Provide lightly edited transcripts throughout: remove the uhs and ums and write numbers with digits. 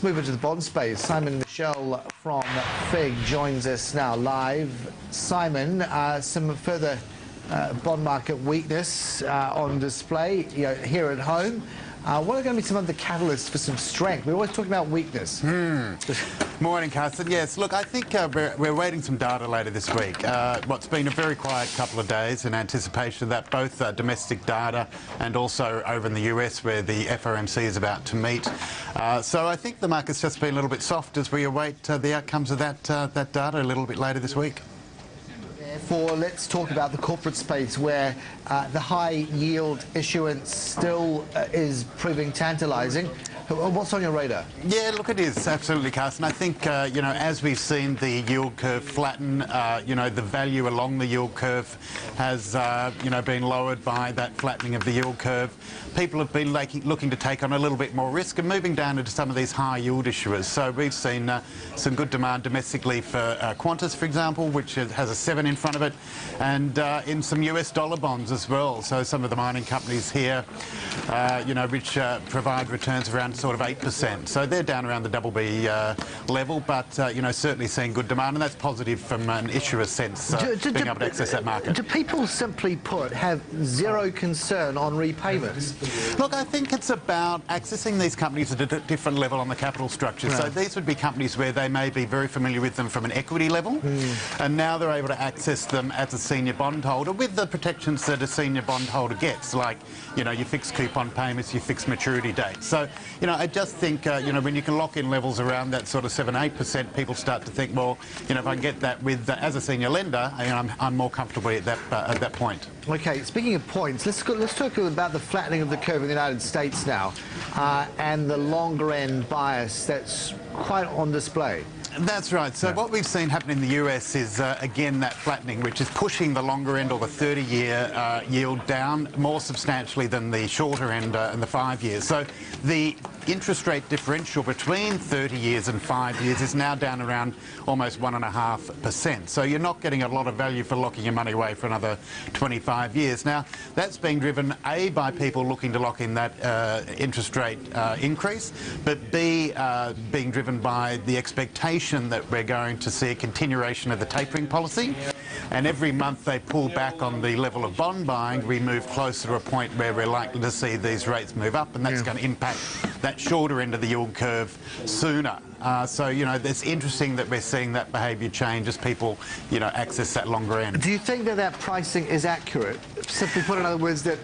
Let's move into the bond space. Simon Michell from FIIG joins us now live. Simon, some further bond market weakness on display here at home. What are going to be some of the catalysts for some strength? We're always talking about weakness. Morning, Carsten. Yes, look, I think we're waiting some data later this week. What's been a very quiet couple of days in anticipation of that, both domestic data and also over in the US where the FOMC is about to meet. So I think the market's just been a little bit soft as we await the outcomes of that data a little bit later this week. Let's talk about the corporate space where the high yield issuance still is proving tantalizing. What's on your radar? Yeah, look, it is absolutely, Carsten. I think as we've seen the yield curve flatten, the value along the yield curve has been lowered by that flattening of the yield curve. People have been looking to take on a little bit more risk and moving down into some of these high yield issuers. So we've seen some good demand domestically for Qantas, for example, which has a 7 in front of it, and in some US dollar bonds as well. So some of the mining companies here, which provide returns around sort of 8%. So they're down around the BB level, but certainly seeing good demand, and that's positive from an issuer sense, being able to access that market. Do people, simply put, have zero concern on repayments? Look, I think it's about accessing these companies at a different level on the capital structure. Right. So these would be companies where they may be very familiar with them from an equity level, and now they're able to access them as a senior bondholder with the protections that a senior bondholder gets, like your fixed coupon payments, your fixed maturity date. So I just think when you can lock in levels around that sort of 7–8%, people start to think, well, if I can get that with as a senior lender, I'm more comfortable at that point. Okay, speaking of points, let's talk about the flattening of the curve in the United States now, and the longer end bias that's quite on display. That's right. So what we've seen happen in the US is, again, that flattening, which is pushing the longer end or the 30-year yield down more substantially than the shorter end and the 5 years. So the interest rate differential between 30 years and 5 years is now down around almost 1.5%. So you're not getting a lot of value for locking your money away for another 25 years. Now, that's being driven, A, by people looking to lock in that interest rate increase, but B, being driven by the expectation that we're going to see a continuation of the tapering policy. And every month they pull back on the level of bond buying, we move closer to a point where we're likely to see these rates move up, and that's going to impact that shorter end of the yield curve sooner. So, it's interesting that we're seeing that behaviour change as people, access that longer end. Do you think that pricing is accurate? Simply put, in other words, that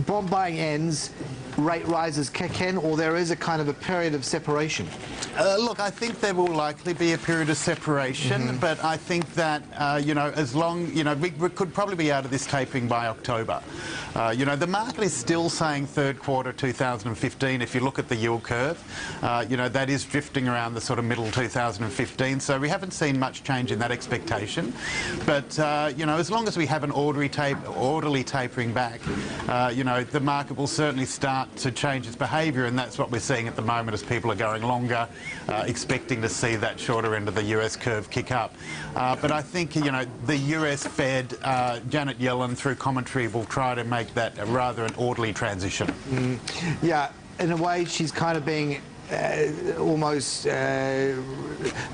bond buying ends, rate rises kick in, or there is a kind of a period of separation? Look, I think there will likely be a period of separation, but I think that, as long, we could probably be out of this tapering by October. The market is still saying third quarter 2015. If you look at the yield curve, that is drifting around the sort of middle 2015. So we haven't seen much change in that expectation. But, as long as we have an orderly tapering back, the market will certainly start to change its behaviour, and that's what we're seeing at the moment as people are going longer, expecting to see that shorter end of the US curve kick up. But I think, the US Fed, Janet Yellen, through commentary, will try to make that rather an orderly transition. Yeah, in a way, she's kind of being almost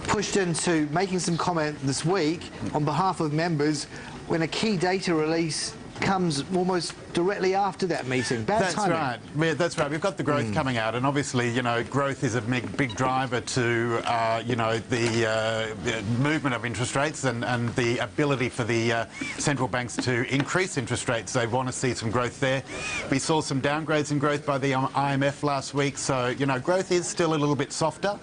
pushed into making some comment this week on behalf of members when a key data release comes almost directly after that meeting. Bad timing. Right. That's right. We've got the growth coming out, and obviously, growth is a big driver to, the movement of interest rates and the ability for the central banks to increase interest rates. They want to see some growth there. We saw some downgrades in growth by the IMF last week, so, growth is still a little bit softer.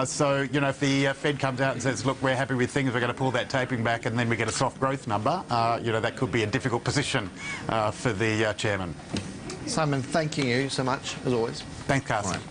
So, if the Fed comes out and says, look, we're happy with things, we're going to pull that tapering back, and then we get a soft growth number, that could be a difficult position for the chairman. Simon, thanking you so much, as always. Thanks, Carsten.